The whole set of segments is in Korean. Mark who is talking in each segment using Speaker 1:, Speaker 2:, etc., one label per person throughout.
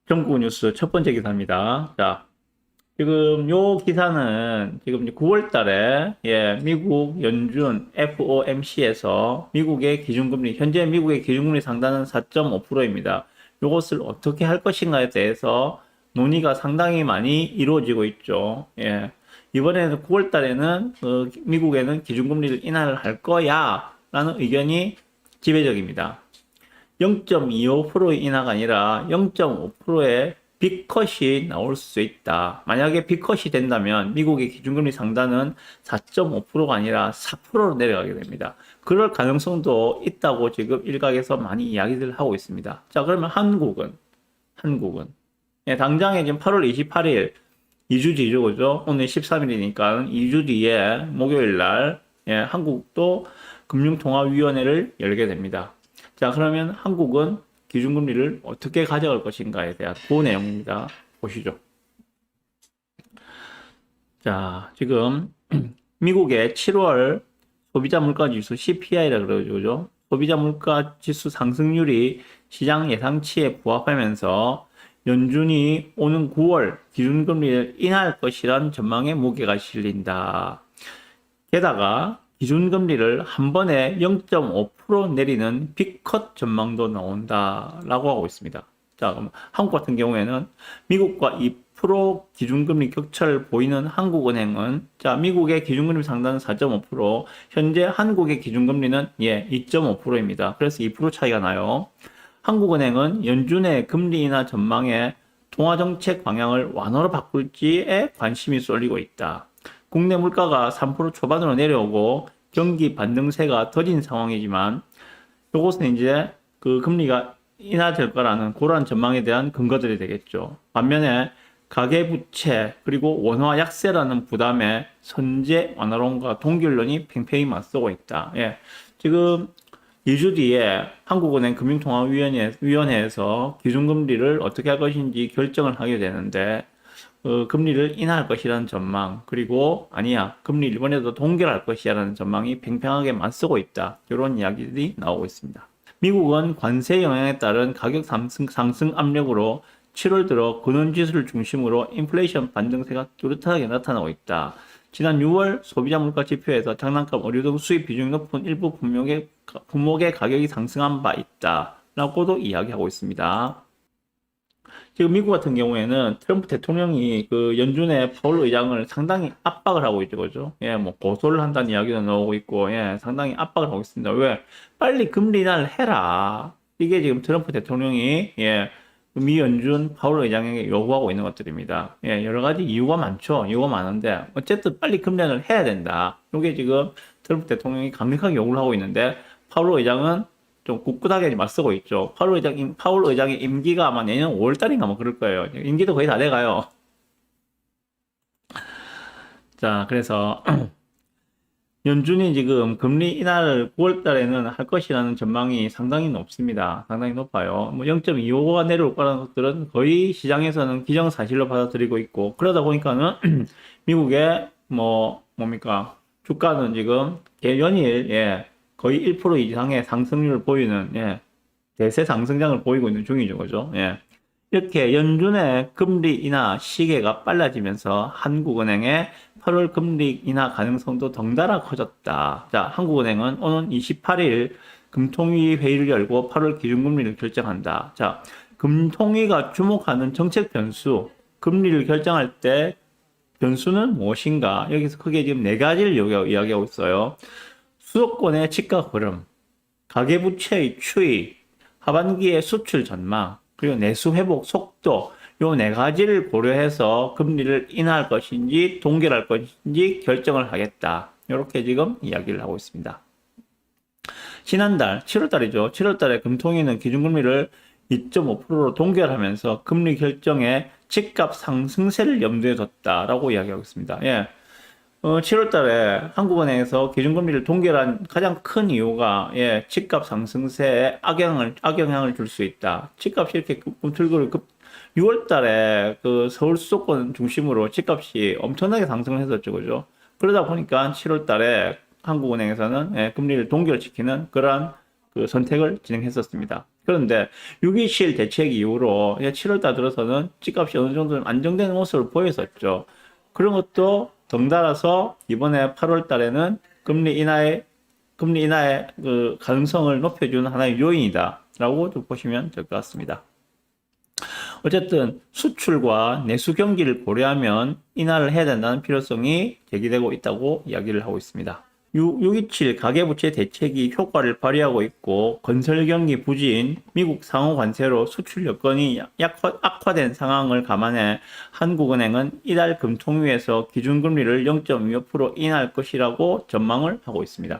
Speaker 1: 정국 뉴스 첫 번째 기사입니다. 자, 지금 요 기사는 지금 9월 달에 미국 연준 FOMC에서 미국의 기준금리, 현재 미국의 기준금리 상단은 4.5%입니다. 요것을 어떻게 할 것인가에 대해서 논의가 상당히 많이 이루어지고 있죠. 이번에는 9월 달에는 미국에는 기준금리를 인하를 할 거야 라는 의견이 지배적입니다. 0.25%의 인하가 아니라 0.5%의 빅컷이 나올 수 있다. 만약에 빅컷이 된다면 미국의 기준금리 상단은 4.5%가 아니라 4%로 내려가게 됩니다. 그럴 가능성도 있다고 지금 일각에서 많이 이야기들 하고 있습니다. 자, 그러면 한국은 당장에 지금 8월 28일 2주 뒤죠, 그죠? 오늘 13일이니까 2주 뒤에 목요일 날 한국도 금융통화위원회를 열게 됩니다. 자, 그러면 한국은 기준금리를 어떻게 가져갈 것인가에 대한 그 내용입니다. 보시죠. 자, 지금 미국의 7월 소비자 물가지수 CPI라 그러죠. 소비자 물가지수 상승률이 시장 예상치에 부합하면서 연준이 오는 9월 기준금리를 인하할 것이란 전망에 무게가 실린다. 게다가 기준금리를 한 번에 0.5% 내리는 빅컷 전망도 나온다라고 하고 있습니다. 자, 그럼 한국 같은 경우에는 미국과 2% 기준금리 격차를 보이는 한국은행은 자, 미국의 기준금리 상단은 4.5%, 현재 한국의 기준금리는 2.5%입니다. 그래서 2% 차이가 나요. 한국은행은 연준의 금리 인하 전망에 통화정책 방향을 완화로 바꿀지에 관심이 쏠리고 있다. 국내 물가가 3% 초반으로 내려오고 경기 반등세가 더딘 상황이지만 이것은 이제 그 금리가 인하될 거라는 그러한 전망에 대한 근거들이 되겠죠. 반면에 가계부채 그리고 원화 약세라는 부담에 선제 완화론과 동결론이 팽팽히 맞서고 있다. 지금 2주 뒤에 한국은행 금융통화위원회에서 기준금리를 어떻게 할 것인지 결정을 하게 되는데 금리를 인하할 것이라는 전망, 그리고 아니야, 금리 이번에도 동결할 것이라는 전망이 팽팽하게 맞서고 있다. 이런 이야기들이 나오고 있습니다. 미국은 관세 영향에 따른 가격 상승 압력으로 7월 들어 근원지수를 중심으로 인플레이션 반등세가 뚜렷하게 나타나고 있다. 지난 6월 소비자 물가 지표에서 장난감, 의류 등 수입 비중이 높은 일부 품목의 가격이 상승한 바 있다. 라고도 이야기하고 있습니다. 지금 미국 같은 경우에는 트럼프 대통령이 그 연준의 파월 의장을 상당히 압박을 하고 있죠, 그죠? 뭐 고소를 한다는 이야기도 나오고 있고, 상당히 압박을 하고 있습니다. 왜? 빨리 금리 인하를 해라. 이게 지금 트럼프 대통령이 미 연준 파월 의장에게 요구하고 있는 것들입니다. 여러 가지 이유가 많죠. 이유가 많은데 어쨌든 빨리 금리 인하를 해야 된다. 이게 지금 트럼프 대통령이 강력하게 요구를 하고 있는데 파월 의장은 좀 꿋꿋하게 맞서고 있죠. 파월 의장의 임기가 아마 내년 5월달인가 뭐 그럴 거예요. 임기도 거의 다 돼가요. 자, 그래서 연준이 지금 금리 인하를 9월달에는 할 것이라는 전망이 상당히 높습니다. 상당히 높아요. 뭐 0.25가 내려올 거라는 것들은 거의 시장에서는 기정사실로 받아들이고 있고, 그러다 보니까는 미국의 뭡니까? 주가는 지금 연일 거의 1% 이상의 상승률을 보이는 대세 상승장을 보이고 있는 중이죠, 그죠? 이렇게 연준의 금리 인하 시계가 빨라지면서 한국은행의 8월 금리 인하 가능성도 덩달아 커졌다. 자, 한국은행은 오는 28일 금통위 회의를 열고 8월 기준금리를 결정한다. 자, 금통위가 주목하는 정책 변수, 금리를 결정할 때 변수는 무엇인가? 여기서 크게 지금 네 가지를 이야기하고 있어요. 수도권의 집값 흐름, 가계부채의 추이, 하반기의 수출 전망, 그리고 내수 회복 속도, 요 네 가지를 고려해서 금리를 인하할 것인지 동결할 것인지 결정을 하겠다. 이렇게 지금 이야기를 하고 있습니다. 지난달 7월달이죠. 7월달에 금통위는 기준금리를 2.5%로 동결하면서 금리 결정에 집값 상승세를 염두에 뒀다라고 이야기하고 있습니다. 7월 달에 한국은행에서 기준금리를 동결한 가장 큰 이유가 집값 상승세에 악영향을 줄 수 있다. 집값이 이렇게 들고 6월 달에 그 서울 수도권 중심으로 집값이 엄청나게 상승을 했었죠. 그죠? 그러다 보니까 7월 달에 한국은행에서는 금리를 동결시키는 그러한 그 선택을 진행했었습니다. 그런데 6.27 대책 이후로 7월달 들어서는 집값이 어느 정도 안정되는 모습을 보였었죠. 그런 것도 덩달아서 이번에 8월달에는 금리 인하의 그 가능성을 높여주는 하나의 요인이다라고 좀 보시면 될 것 같습니다. 어쨌든 수출과 내수 경기를 고려하면 인하를 해야 된다는 필요성이 제기되고 있다고 이야기를 하고 있습니다. 6.27 가계부채 대책이 효과를 발휘하고 있고 건설 경기 부진, 미국 상호 관세로 수출 여건이 악화된 상황을 감안해 한국은행은 이달 금통위에서 기준금리를 0.25% 인하할 것이라고 전망을 하고 있습니다.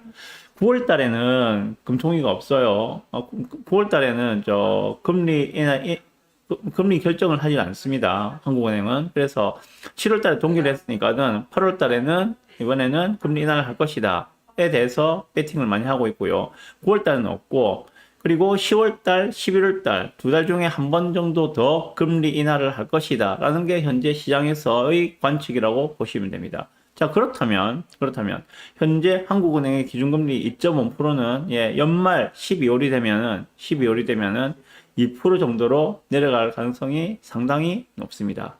Speaker 1: 9월 달에는 금통위가 없어요. 9월 달에는 금리 결정을 하지 않습니다. 한국은행은. 그래서 7월 달에 동기를 했으니까는 8월 달에는 이번에는 금리 인하를 할 것이다에 대해서 베팅을 많이 하고 있고요. 9월 달은 없고, 그리고 10월 달, 11월 달 두 달 중에 한 번 정도 더 금리 인하를 할 것이다 라는 게 현재 시장에서의 관측이라고 보시면 됩니다. 자, 그렇다면 현재 한국은행의 기준금리 2.5%는 연말 12월이 되면은 2% 정도로 내려갈 가능성이 상당히 높습니다.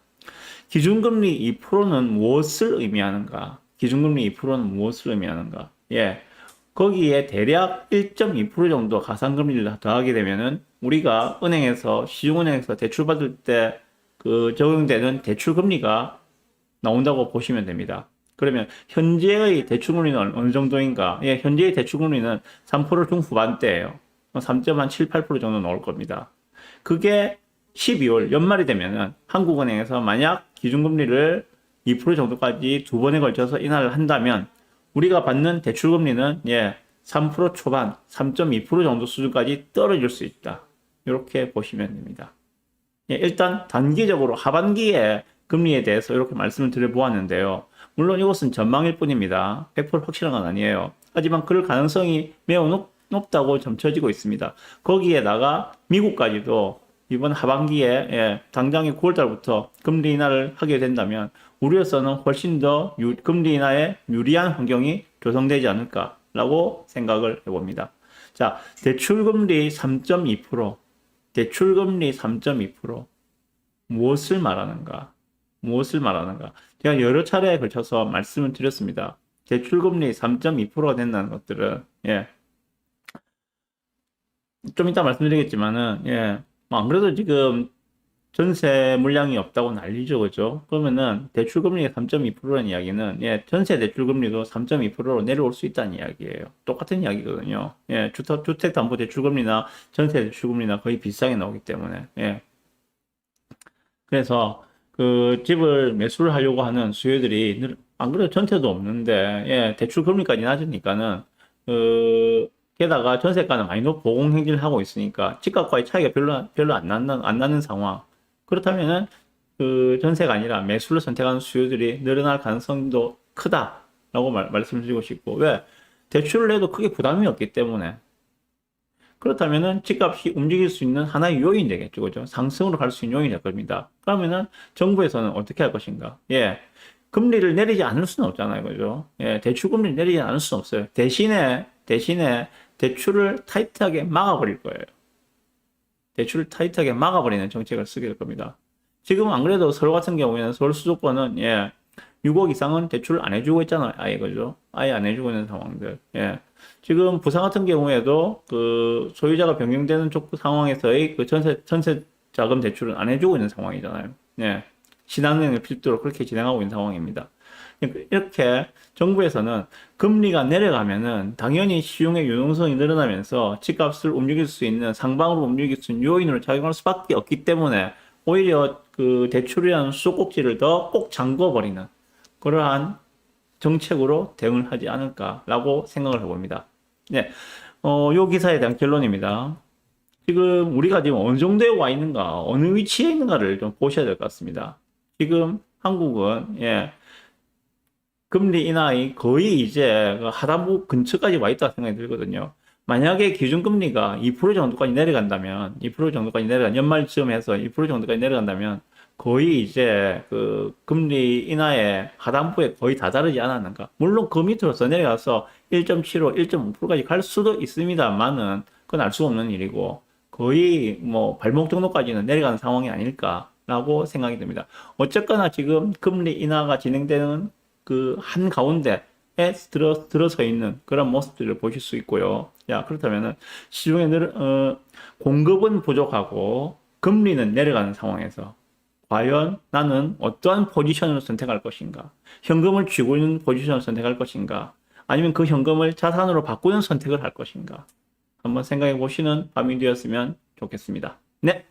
Speaker 1: 기준금리 2%는 무엇을 의미하는가? 거기에 대략 1.2% 정도 가상금리를 더하게 되면은 우리가 시중은행에서 대출받을 때 적용되는 대출금리가 나온다고 보시면 됩니다. 그러면 현재의 대출금리는 어느 정도인가? 현재의 대출금리는 3% 중후반대예요. 3.78% 정도 나올 겁니다. 그게 12월 연말이 되면은 한국은행에서 만약 기준금리를 2% 정도까지 두 번에 걸쳐서 인하를 한다면 우리가 받는 대출금리는 3% 초반, 3.2% 정도 수준까지 떨어질 수 있다. 이렇게 보시면 됩니다. 일단 단기적으로 하반기에 금리에 대해서 이렇게 말씀을 드려보았는데요. 물론 이것은 전망일 뿐입니다. 100% 확실한 건 아니에요. 하지만 그럴 가능성이 매우 높다고 점쳐지고 있습니다. 거기에다가 미국까지도 이번 하반기에 당장에 9월 달부터 금리 인하를 하게 된다면 우리로서는 훨씬 더 금리 인하에 유리한 환경이 조성되지 않을까라고 생각을 해봅니다. 자, 대출금리 3.2%. 무엇을 말하는가? 제가 여러 차례에 걸쳐서 말씀을 드렸습니다. 대출금리 3.2%가 된다는 것들은 좀 이따 말씀드리겠지만은 안 그래도 지금 전세 물량이 없다고 난리죠, 그죠? 그러면은 대출금리가 3.2%라는 이야기는 전세 대출금리도 3.2%로 내려올 수 있다는 이야기예요. 똑같은 이야기거든요. 주택담보대출금리나 전세 대출금리나 거의 비슷하게 나오기 때문에 그래서 그 집을 매수를 하려고 하는 수요들이 안 그래도 전세도 없는데 대출금리까지 낮으니까는 게다가 전세가는 많이 보공행진을 하고 있으니까 집값과의 차이가 별로 안 나는 상황. 그렇다면은 그 전세가 아니라 매수를 선택하는 수요들이 늘어날 가능성도 크다라고 말씀을 드리고 싶고, 왜? 대출을 해도 크게 부담이 없기 때문에. 그렇다면은 집값이 움직일 수 있는 하나의 요인이 되겠죠, 그죠? 상승으로 갈 수 있는 요인이 될 겁니다. 그러면은 정부에서는 어떻게 할 것인가? 금리를 내리지 않을 수는 없잖아요, 그죠? 대출 금리를 내리지 않을 수는 없어요. 대신에 대출을 타이트하게 막아버릴 거예요. 대출을 타이트하게 막아버리는 정책을 쓰게 될 겁니다. 지금 안 그래도 서울 같은 경우에는 서울 수도권은 6억 이상은 대출을 안 해주고 있잖아요. 아예, 그죠? 아예 안 해주고 있는 상황들. 지금 부산 같은 경우에도 그 소유자가 변경되는 상황에서의 그 전세 자금 대출은 안 해주고 있는 상황이잖아요. 신한은행을 필두로 그렇게 진행하고 있는 상황입니다. 이렇게 정부에서는 금리가 내려가면은 당연히 시중의 유동성이 늘어나면서 집값을 움직일 수 있는 상방으로 움직일 수 있는 요인으로 작용할 수밖에 없기 때문에 오히려 그 대출이라는 수도꼭지를 더 꼭 잠궈버리는 그러한 정책으로 대응을 하지 않을까라고 생각을 해봅니다. 요 기사에 대한 결론입니다. 지금 우리가 지금 어느 정도에 와 있는가, 어느 위치에 있는가를 좀 보셔야 될 것 같습니다. 지금 한국은 금리 인하의 거의 이제 하단부 근처까지 와 있다고 생각이 들거든요. 만약에 기준금리가 2% 정도까지 내려간다면, 연말쯤 해서 2% 정도까지 내려간다면, 거의 이제 그 금리 인하의 하단부에 거의 다다르지 않았는가. 물론 그 밑으로 더 내려가서 1.75, 1.5%까지 갈 수도 있습니다만은, 그건 알 수 없는 일이고, 거의 뭐 발목 정도까지는 내려가는 상황이 아닐까라고 생각이 듭니다. 어쨌거나 지금 금리 인하가 진행되는 그 한 가운데에 들어서 있는 그런 모습들을 보실 수 있고요. 야, 그렇다면은 시중에 공급은 부족하고 금리는 내려가는 상황에서 과연 나는 어떠한 포지션을 선택할 것인가? 현금을 쥐고 있는 포지션을 선택할 것인가? 아니면 그 현금을 자산으로 바꾸는 선택을 할 것인가? 한번 생각해 보시는 밤이 되었으면 좋겠습니다. 네.